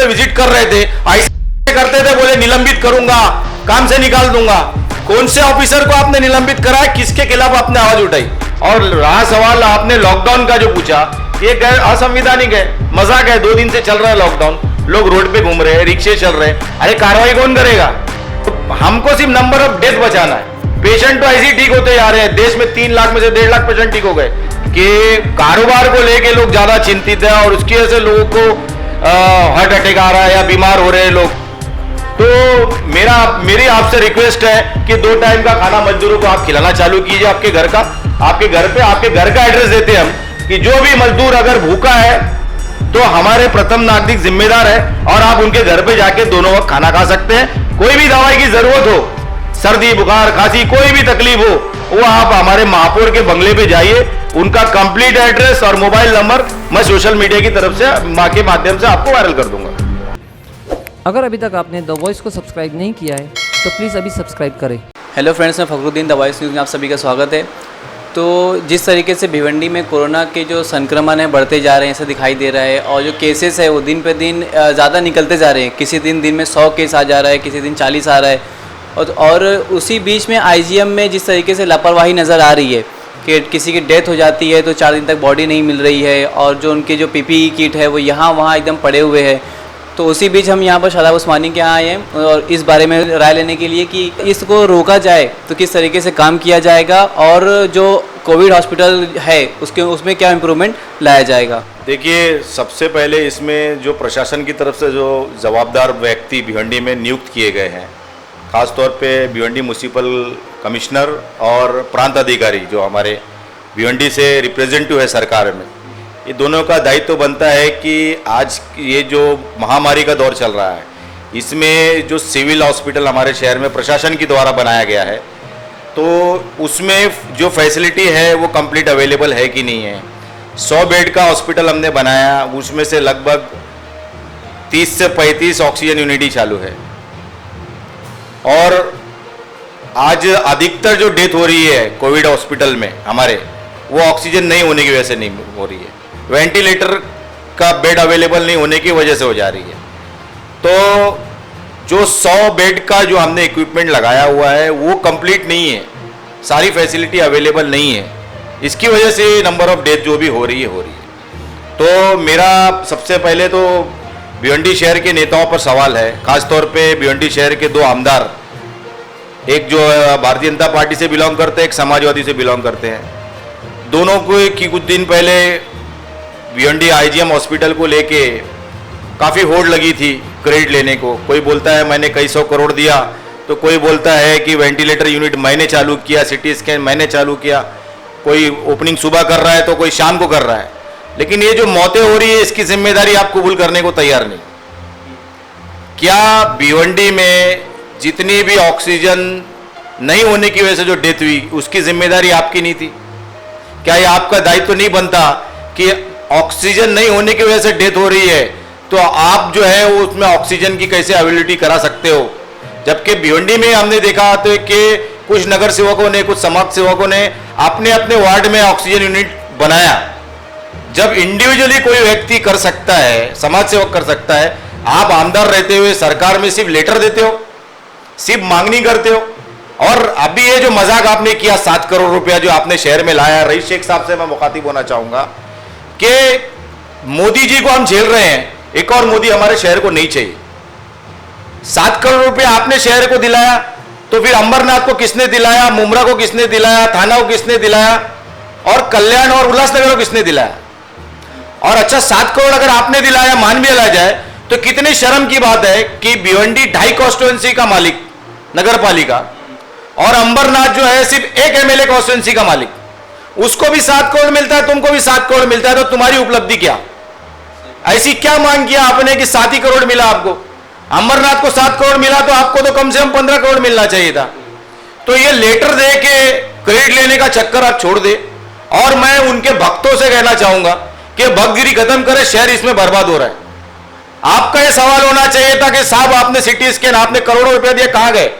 में विजिट कर रहे थे, ऐसे करते थे, बोले निलंबित करूंगा, काम से निकाल दूंगा। कौन से ऑफिसर को आपने निलंबित करा, किसके खिलाफ आपने आवाज उठाई? और रहा सवाल आपने लॉकडाउन का जो पूछा, ये असंवैधानिक है, मजाक है। 2 दिन से चल रहा है लॉकडाउन, लोग रोड पे घूम रहे हैं, रिक्शे चल रहे हैं, अरे कार्रवाई कौन करेगा? तो हमको सिर्फ नंबर ऑफ डेथ बचाना है। पेशेंट तो ऐसे ही ठीक होते जा रहे हैं, देश में 3 लाख में से 1.5 लाख पेशेंट ठीक हो गए। कि कारोबार को लेके लोग ज्यादा चिंतित है और उसकी वजह से लोगों को हार्ट अटैक आ रहा है या बीमार हो रहे हैं लोग। तो मेरी आपसे रिक्वेस्ट है कि 2 टाइम का खाना मजदूरों को आप खिलाना चालू कीजिए आपके घर का। आपके घर का एड्रेस देते हैं हम कि जो भी मजदूर अगर भूखा है तो हमारे प्रथम नागरिक जिम्मेदार है और आप उनके घर पे जाके दोनों वक्त खाना खा सकते हैं। कोई भी दवाई की जरूरत हो, सर्दी बुखार खांसी कोई भी तकलीफ हो, वो आप हमारे महापौर के बंगले पे जाइए। उनका कंप्लीट एड्रेस और मोबाइल नंबर मैं सोशल मीडिया की तरफ से मां के माध्यम से आपको वायरल कर दूंगा। अगर अभी तक आपने द वॉइस को सब्सक्राइब नहीं किया है तो प्लीज़ अभी सब्सक्राइब करें। हेलो फ्रेंड्स, मैं फखरुद्दीन, द वॉइस न्यूज़ में आप सभी का स्वागत है। तो जिस तरीके से भिवंडी में कोरोना के जो संक्रमण है बढ़ते जा रहे हैं, ऐसा दिखाई दे रहा है, और जो केसेस है वो दिन पे दिन ज़्यादा निकलते जा रहे हैं। किसी दिन में 100 केस आ जा रहा है, किसी दिन 40 आ रहा है। और उसी बीच में आईजीएम में जिस तरीके से लापरवाही नज़र आ रही है कि किसी की डेथ हो जाती है तो 4 दिन तक बॉडी नहीं मिल रही है, और जो उनके जो पीपीई किट है वो यहाँ वहाँ एकदम पड़े हुए हैं। तो उसी बीच हम यहाँ पर शादाब उस्मानी के यहाँ आए हैं और इस बारे में राय लेने के लिए कि इसको रोका जाए तो किस तरीके से काम किया जाएगा, और जो कोविड हॉस्पिटल है उसमें क्या इम्प्रूवमेंट लाया जाएगा। देखिए, सबसे पहले इसमें जो प्रशासन की तरफ से जो जवाबदार व्यक्ति भिवंडी में नियुक्त किए गए हैं, खासतौर पे भिवंडी म्यूनिसिपल कमिश्नर और प्रांत अधिकारी जो हमारे भिवंडी से रिप्रेजेंटेटिव है सरकार में, ये दोनों का दायित्व बनता है कि आज ये जो महामारी का दौर चल रहा है, इसमें जो सिविल हॉस्पिटल हमारे शहर में प्रशासन के द्वारा बनाया गया है, तो उसमें जो फैसिलिटी है वो कंप्लीट अवेलेबल है कि नहीं है। 100 बेड का हॉस्पिटल हमने बनाया, उसमें से लगभग 30 से 35 ऑक्सीजन यूनिट ही चालू है, और आज अधिकतर जो डेथ हो रही है कोविड हॉस्पिटल में हमारे, वो ऑक्सीजन नहीं होने की वजह से नहीं हो रही है, वेंटिलेटर का बेड अवेलेबल नहीं होने की वजह से हो जा रही है। तो जो 100 बेड का जो हमने इक्विपमेंट लगाया हुआ है वो कंप्लीट नहीं है, सारी फैसिलिटी अवेलेबल नहीं है, इसकी वजह से नंबर ऑफ डेथ जो भी हो रही है। तो मेरा सबसे पहले तो भिवंडी शहर के नेताओं पर सवाल है, खासतौर पे भिवंडी शहर के 2 आमदार, एक जो भारतीय जनता पार्टी से बिलोंग करते हैं, एक समाजवादी से बिलोंग करते हैं। दोनों को कि कुछ दिन पहले भिवंडी आईजीएम हॉस्पिटल को लेके काफ़ी होड़ लगी थी क्रेडिट लेने को। कोई बोलता है मैंने कई 100 करोड़ दिया, तो कोई बोलता है कि वेंटिलेटर यूनिट मैंने चालू किया, सिटी स्कैन मैंने चालू किया, कोई ओपनिंग सुबह कर रहा है तो कोई शाम को कर रहा है। लेकिन ये जो मौतें हो रही है इसकी जिम्मेदारी आप कबूल करने को तैयार नहीं। क्या भिवंडी में जितनी भी ऑक्सीजन नहीं होने की वजह से जो डेथ हुई उसकी जिम्मेदारी आपकी नहीं थी? क्या ये आपका दायित्व तो नहीं बनता कि ऑक्सीजन नहीं होने की वजह से डेथ हो रही है तो आप जो है वो उसमें ऑक्सीजन की कैसे अवेलेबिलिटी करा सकते हो? जबकि भिवंडी में हमने देखा तो कि कुछ नगर सेवकों ने, कुछ समाज सेवकों ने अपने अपने वार्ड में ऑक्सीजन यूनिट बनाया। जब इंडिविजुअली कोई व्यक्ति कर सकता है, समाज सेवक कर सकता है, आप आमदार रहते हुए सरकार में सिर्फ लेटर देते हो, सिर्फ मांगनी करते हो। और अभी ये जो मजाक आपने किया 7 करोड़ रुपया जो आपने शहर में लाया, रईस शेख साहब से मैं मुखातिब होना चाहूंगा कि मोदी जी को हम झेल रहे हैं, एक और मोदी हमारे शहर को नहीं चाहिए। 7 करोड़ रुपया आपने शहर को दिलाया, तो फिर अंबरनाथ को किसने दिलाया, मुमरा को किसने दिलाया, थाना को किसने दिलाया, और कल्याण और उल्लासनगर को किसने दिलाया? और अच्छा 7 करोड़ अगर आपने दिलाया मान भी लिया जाए तो कितनी शर्म की बात है कि भिवंडी 2.5 कॉन्स्टिट्यूएंसी का मालिक नगर पालिका और अंबरनाथ जो है सिर्फ 1 एमएलए कॉन्स्टिट्यूएंसी का मालिक, उसको भी 7 करोड़ मिलता है, तुमको भी 7 करोड़ मिलता है। तो तुम्हारी उपलब्धि क्या? ऐसी क्या मांग किया आपने कि 7 ही करोड़ मिला आपको? अंबरनाथ को 7 करोड़ मिला तो आपको तो कम से कम 15 करोड़ मिलना चाहिए था। तो ये लेटर दे के क्रेडिट लेने का चक्कर आप छोड़ दे, और मैं उनके भक्तों से कहना चाहूंगा कि भक्तगिरी खत्म करे, शहर इसमें बर्बाद हो रहा है। आपका यह सवाल होना चाहिए था कि साहब आपने सिटी स्कैन, आपने करोड़ों रुपए दिए, कहां गए?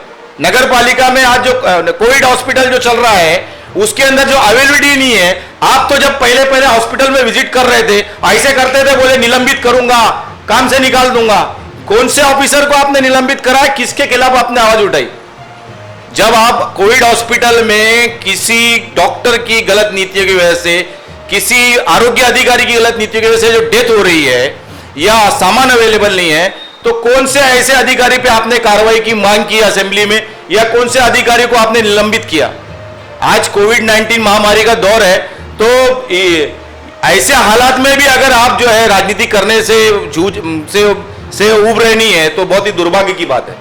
नगर पालिका में आज जो कोविड हॉस्पिटल जो चल रहा है उसके अंदर जो अवेलेबिलिटी नहीं है। आप तो जब पहले हॉस्पिटल में विजिट कर रहे थे ऐसे करते थे, बोले निलंबित करूंगा, काम से निकाल दूंगा। कौन से ऑफिसर को आपने निलंबित करा है, किसके खिलाफ आपने आवाज उठाई? जब आप कोविड हॉस्पिटल में किसी डॉक्टर की गलत नीतियों की वजह से, किसी आरोग्य अधिकारी की गलत नीतियों की वजह से जो डेथ हो रही है या सामान अवेलेबल नहीं है, तो कौन से ऐसे अधिकारी पे आपने कार्रवाई की मांग की असेंबली में, या कौन से अधिकारी को आपने निलंबित किया? आज कोविड-19 महामारी का दौर है, तो ऐसे हालात में भी अगर आप जो है राजनीति करने से उब रहे नहीं है, तो बहुत ही दुर्भाग्य की बात है।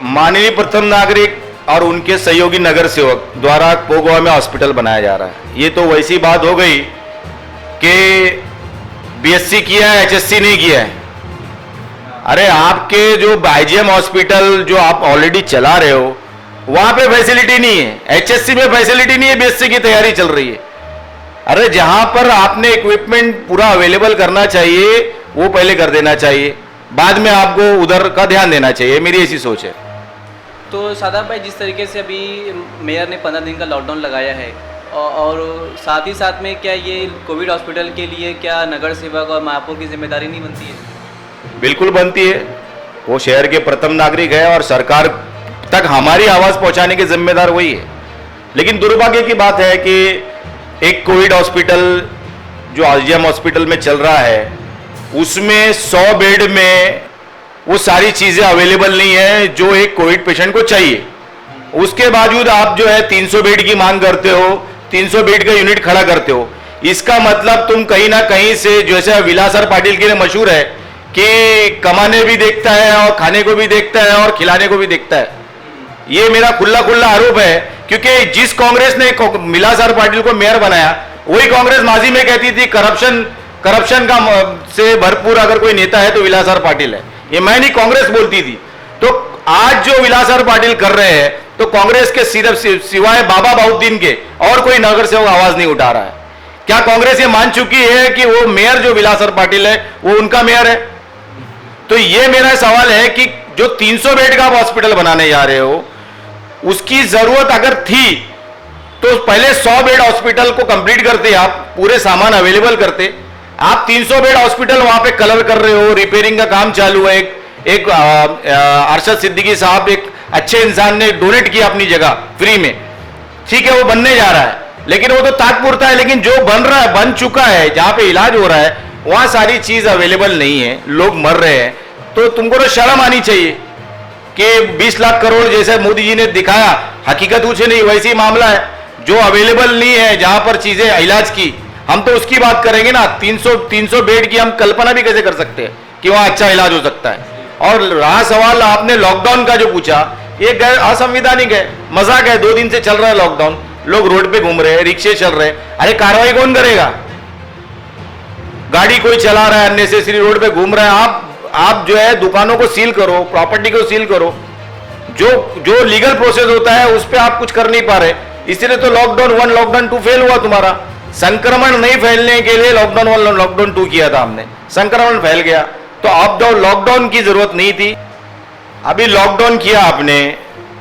माननीय प्रथम नागरिक और उनके सहयोगी नगर सेवक द्वारा पोगोवा में हॉस्पिटल बनाया जा रहा है। ये तो वैसी बात हो गई कि बीएससी किया है, एचएससी नहीं किया है। अरे आपके जो आईजीएम हॉस्पिटल जो आप ऑलरेडी चला रहे हो, वहां पे फैसिलिटी नहीं है, एचएससी में फैसिलिटी नहीं है, बीएससी की तैयारी चल रही है। अरे जहां पर आपने इक्विपमेंट पूरा अवेलेबल करना चाहिए वो पहले कर देना चाहिए, बाद में आपको उधर का ध्यान देना चाहिए, मेरी ऐसी सोच है। तो सादाब भाई, जिस तरीके से अभी मेयर ने 15 दिन का लॉकडाउन लगाया है, और साथ ही साथ में क्या ये कोविड हॉस्पिटल के लिए क्या नगर सेवक और महापौर की जिम्मेदारी नहीं बनती है? बिल्कुल बनती है। वो शहर के प्रथम नागरिक है और सरकार तक हमारी आवाज पहुंचाने के जिम्मेदार वही है। लेकिन दुर्भाग्य की बात है कि एक कोविड हॉस्पिटल जो आईजीएम हॉस्पिटल में चल रहा है, उसमें 100 बेड में वो सारी चीजें अवेलेबल नहीं है जो एक कोविड पेशेंट को चाहिए। उसके बावजूद आप जो है 300 बेड की मांग करते हो, 300 बेड का यूनिट खड़ा करते हो। इसका मतलब तुम कहीं ना कहीं से, जैसे विलासर पाटिल के लिए मशहूर है कि कमाने भी देखता है और खाने को भी देखता है और खिलाने को भी देखता है। ये मेरा खुला खुला आरोप है, क्योंकि जिस कांग्रेस ने विलासर पाटिल को मेयर बनाया, वही कांग्रेस माजी में कहती थी करप्शन का से भरपूर अगर कोई नेता है तो विलासर पाटिल है। ये मैं नहीं, कांग्रेस बोलती थी। तो आज जो विलासर पाटिल कर रहे हैं, तो कांग्रेस के सिर्फ सिवाय बाबा बाउद्दीन के और कोई नगर सेवक आवाज नहीं उठा रहा है। क्या कांग्रेस ये मान चुकी है कि वो मेयर जो विलासर पाटिल है वो उनका मेयर है? तो ये मेरा सवाल है कि जो 300 बेड का हॉस्पिटल बनाने जा रहे हो, उसकी जरूरत अगर थी तो पहले 100 बेड हॉस्पिटल को कंप्लीट करते, आप पूरे सामान अवेलेबल करते। आप 300 बेड हॉस्पिटल वहां पे कलर कर रहे हो, रिपेयरिंग का काम चालू है। एक अरशद सिद्दीकी साहब, एक अच्छे इंसान ने डोनेट किया अपनी जगह फ्री में, ठीक है, वो बनने जा रहा है, लेकिन वो तो तात्पुरता है। लेकिन जो बन रहा है, बन चुका है, जहां पे इलाज हो रहा है, वहां सारी चीज अवेलेबल नहीं है, लोग मर रहे हैं। तो तुमको तो शर्म आनी चाहिए कि 20 लाख करोड़ जैसे मोदी जी ने दिखाया, हकीकत कुछ नहीं, वैसी मामला है। जो अवेलेबल नहीं है जहां पर चीजें इलाज की, हम तो उसकी बात करेंगे ना। 300 बेड की हम कल्पना भी कैसे कर सकते हैं कि वहां अच्छा इलाज हो सकता है। और रहा सवाल आपने लॉकडाउन का जो पूछा, ये असंवैधानिक है, मजाक है। 2 दिन से चल रहा है लॉकडाउन, लोग रोड पे घूम रहे हैं, रिक्शे चल रहे हैं। अरे कार्रवाई कौन करेगा? गाड़ी कोई चला रहा है, अननेसेसरी रोड पे घूम रहा है, आप जो है दुकानों को सील करो, प्रॉपर्टी को सील करो। जो लीगल प्रोसेस होता है उस पर आप कुछ कर नहीं पा रहे, इसलिए तो लॉकडाउन 1 लॉकडाउन 2 फेल हुआ तुम्हारा। संक्रमण नहीं फैलने के लिए लॉकडाउन 1 लॉकडाउन 2 किया था हमने, संक्रमण फैल गया, तो अब लॉकडाउन की जरूरत नहीं थी। अभी लॉकडाउन किया आपने।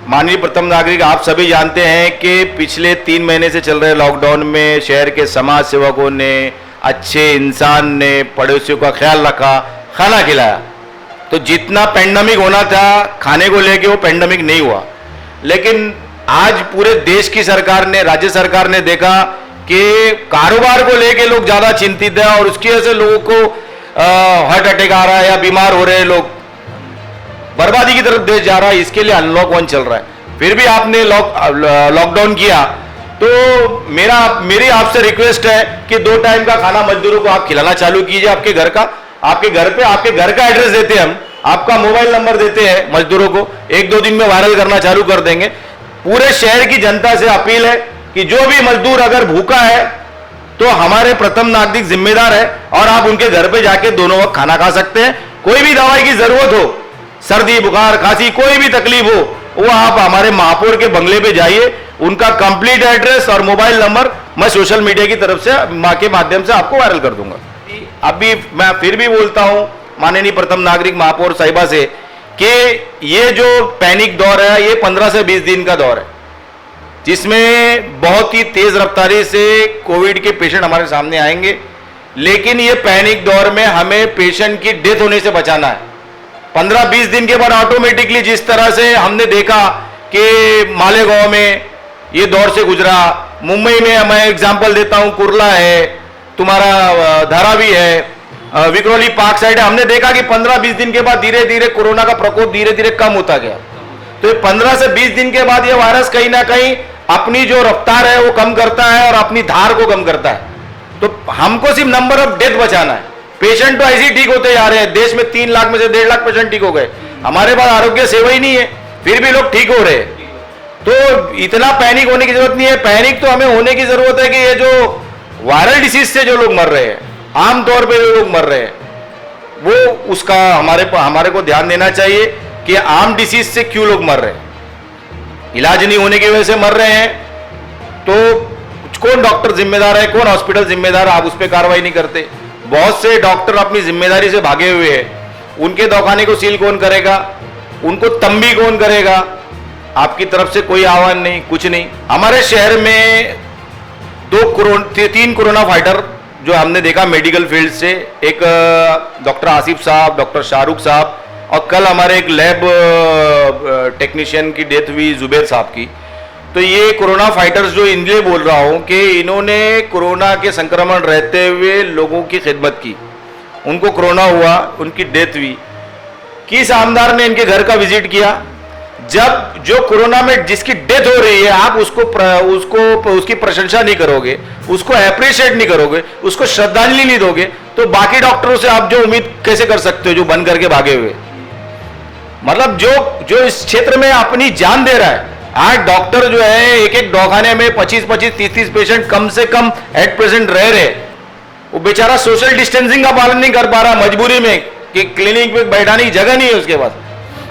माननीय प्रथम नागरिक, आप सभी जानते हैं कि पिछले 3 महीने से चल रहे लॉकडाउन में शहर के समाज सेवकों ने, अच्छे इंसान ने पड़ोसियों का ख्याल रखा, खाना खिलाया। तो जितना पेंडेमिक होना था खाने को लेके, वो पेंडेमिक नहीं हुआ। लेकिन आज पूरे देश की सरकार ने, राज्य सरकार ने देखा कि कारोबार को लेके लोग ज्यादा चिंतित है और उसकी वजह से लोगों को हार्ट अटैक आ रहा है या बीमार हो रहे हैं, लोग बर्बादी की तरफ देश जा रहा है। इसके लिए अनलॉक 1 चल रहा है, फिर भी आपने लॉकडाउन किया। तो मेरी आपसे रिक्वेस्ट है कि 2 टाइम का खाना मजदूरों को आप खिलाना चालू कीजिए। आपके घर का एड्रेस देते हैं हम, आपका मोबाइल नंबर देते हैं मजदूरों को, 1-2 दिन में वायरल करना चालू कर देंगे। पूरे शहर की जनता से अपील है कि जो भी मजदूर अगर भूखा है तो हमारे प्रथम नागरिक जिम्मेदार है, और आप उनके घर पे जाके दोनों वक्त खाना खा सकते हैं। कोई भी दवाई की जरूरत हो, सर्दी, बुखार, खांसी, कोई भी तकलीफ हो, वो आप हमारे महापौर के बंगले पे जाइए। उनका कंप्लीट एड्रेस और मोबाइल नंबर मैं सोशल मीडिया की तरफ से, मां के माध्यम से आपको वायरल कर दूंगा। अभी मैं फिर भी बोलता हूं माननीय प्रथम नागरिक महापौर साहिबा से कि ये जो पैनिक दौर है, ये 15 से 20 दिन का दौर है, जिसमें बहुत ही तेज रफ्तारी से कोविड के पेशेंट हमारे सामने आएंगे। लेकिन ये पैनिक दौर में हमें पेशेंट की डेथ होने से बचाना है। 15-20 दिन के बाद ऑटोमेटिकली जिस तरह से हमने देखा कि मालेगांव में ये दौर से गुजरा, मुंबई में मैं एग्जांपल देता हूं, कुर्ला है, तुम्हारा धारावी है, विक्रोली पार्क साइड है, हमने देखा कि 15-20 दिन के बाद धीरे धीरे कोरोना का प्रकोप धीरे धीरे कम होता गया। तो 15 से 20 दिन के बाद ये वायरस कहीं ना कहीं अपनी जो रफ्तार है वो कम करता है और अपनी धार को कम करता है। तो हमको सिर्फ नंबर ऑफ डेथ बचाना है। पेशेंट तो ऐसे ही ठीक होते जा रहे हैं, देश में 3 लाख में से 1.5 लाख पेशेंट ठीक हो गए, हमारे पास आरोग्य सेवा ही नहीं है, फिर भी लोग ठीक हो रहे हैं। तो इतना पैनिक होने की जरूरत नहीं है। पैनिक तो हमें होने की जरूरत है कि ये जो वायरल डिसीज से जो लोग मर रहे हैं, आमतौर पे जो लोग मर रहे हैं, वो उसका हमारे को ध्यान देना चाहिए कि आम डिसीज से क्यों लोग मर रहे हैं। इलाज नहीं होने की वजह से मर रहे हैं, तो कौन डॉक्टर जिम्मेदार है, कौन हॉस्पिटल जिम्मेदार है, आप उस पर कार्रवाई नहीं करते। बहुत से डॉक्टर अपनी जिम्मेदारी से भागे हुए हैं, उनके दवाखाने को सील कौन करेगा, उनको तंबी कौन करेगा, आपकी तरफ से कोई आह्वान नहीं, कुछ नहीं। हमारे शहर में 3 कोरोना फाइटर जो हमने देखा मेडिकल फील्ड से, एक डॉक्टर आसिफ साहब, डॉक्टर शाहरुख साहब, और कल हमारे एक लैब टेक्नीशियन की डेथ हुई जुबैर साहब की। तो ये कोरोना फाइटर्स जो इनलिए बोल रहा हूं कि इन्होंने कोरोना के संक्रमण रहते हुए लोगों की खिदमत की, उनको कोरोना हुआ, उनकी डेथ हुई। किस आमदार ने इनके घर का विजिट किया? जब जो कोरोना में जिसकी डेथ हो रही है, आप उसकी प्रशंसा नहीं करोगे, उसको अप्रिशिएट नहीं करोगे, उसको श्रद्धांजलि नहीं दोगे, तो बाकी डॉक्टरों से आप जो उम्मीद कैसे कर सकते हो जो बंद करके भागे हुए? मतलब जो इस क्षेत्र में अपनी जान दे रहा है। आज डॉक्टर जो है एक दवाखाने में 25-25, 30-30 पेशेंट कम से कम एट प्रेजेंट रह रहे, वो बेचारा सोशल डिस्टेंसिंग का पालन नहीं कर पा रहा मजबूरी में कि क्लिनिक में बैठाने की जगह नहीं है उसके पास,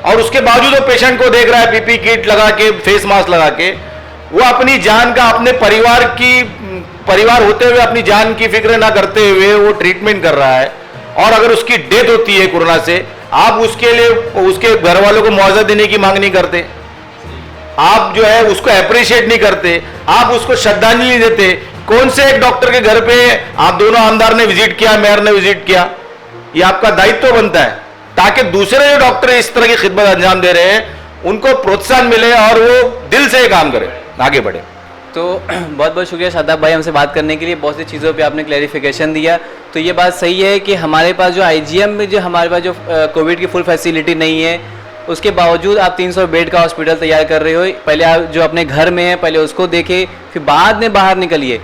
और उसके बावजूद वो पेशेंट को देख रहा है पीपी किट लगा के, फेस मास्क लगा के। वो अपनी जान का, अपने परिवार होते हुए अपनी जान की फिक्र ना करते हुए वो ट्रीटमेंट कर रहा है। और अगर उसकी डेथ होती है कोरोना से, आप उसके लिए उसके घर वालों को मुआवजा देने की मांग नहीं करते, आप जो है उसको अप्रिशिएट नहीं करते, आप उसको श्रद्धांजलि नहीं देते। कौन से एक डॉक्टर के घर पे आप दोनों आमदार ने विजिट किया, मेयर ने विजिट किया? ये आपका दायित्व बनता है ताकि दूसरे जो डॉक्टर इस तरह की खिदमत अंजाम दे रहे हैं उनको प्रोत्साहन मिले और वो दिल से काम करें, आगे बढ़े। तो बहुत बहुत शुक्रिया शादाब भाई हमसे बात करने के लिए, बहुत सी चीज़ों पे आपने क्लैरिफिकेशन दिया। तो ये बात सही है कि हमारे पास जो आईजीएम में जो हमारे पास जो कोविड की फुल फैसिलिटी नहीं है, उसके बावजूद आप 300 बेड का हॉस्पिटल तैयार कर रहे हो। पहले आप जो अपने घर में है पहले उसको देखें, फिर बाद में बाहर निकलिए।